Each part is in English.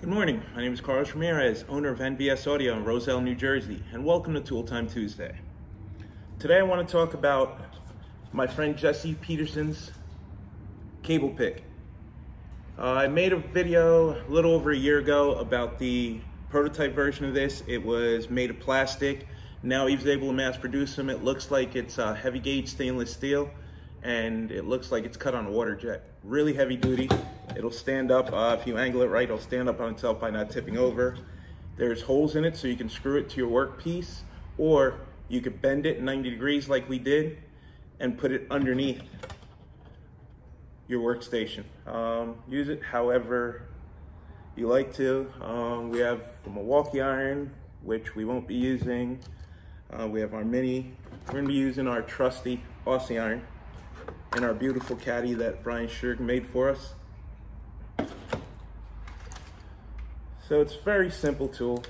Good morning, my name is Carlos Ramirez, owner of NVS Audio in Roselle, New Jersey, and welcome to Tool Time Tuesday. Today I want to talk about my friend Jesse Peterson's cable pick. I made a video a little over a year ago about the prototype version of this. It was made of plastic. Now he was able to mass produce them. It looks like it's heavy gauge stainless steel, and it looks like it's cut on a water jet. Really heavy duty. It'll stand up, if you angle it right, it'll stand up on itself by not tipping over. There's holes in it so you can screw it to your workpiece, or you could bend it 90 degrees like we did and put it underneath your workstation. Use it however you like to. We have the Milwaukee iron, which we won't be using. We have our mini. We're gonna be using our trusty Aussie iron and our beautiful caddy that Brian Shirg made for us. So it's a very simple tool.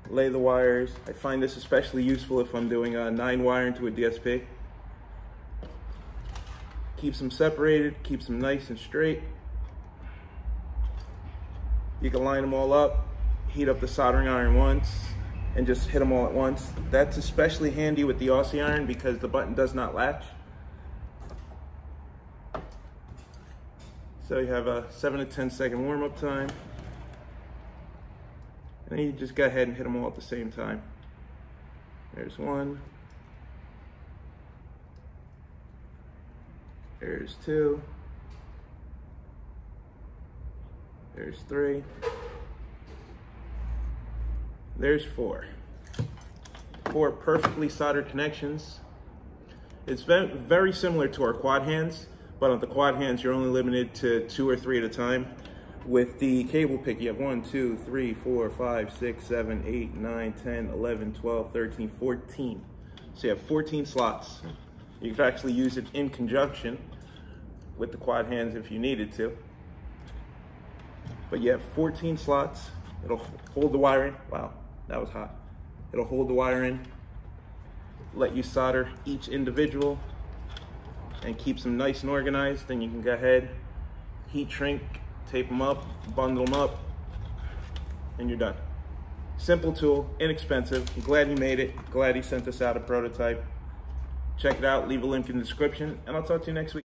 Lay the wires. I find this especially useful if I'm doing a 9-wire into a DSP. Keeps them separated, keeps them nice and straight. You can line them all up, heat up the soldering iron once, and just hit them all at once. That's especially handy with the Aussie iron because the button does not latch. So you have a 7 to 10 second warm-up time. And then you just go ahead and hit them all at the same time. There's one. There's two. There's three. There's four. Four perfectly soldered connections. It's very similar to our quad hands, but on the quad hands, you're only limited to 2 or 3 at a time. With the cable pick, you have 1, 2, 3, 4, 5, 6, 7, 8, 9, 10, 11, 12, 13, 14. So you have 14 slots. You could actually use it in conjunction with the quad hands if you needed to. But you have 14 slots. It'll hold the wire in. Wow, that was hot. It'll hold the wire in, let you solder each individual, and keeps them nice and organized. Then you can go ahead, heat shrink, tape them up, bundle them up, and you're done. Simple tool, inexpensive. I'm glad he made it. Glad he sent us out a prototype. Check it out, leave a link in the description, and I'll talk to you next week.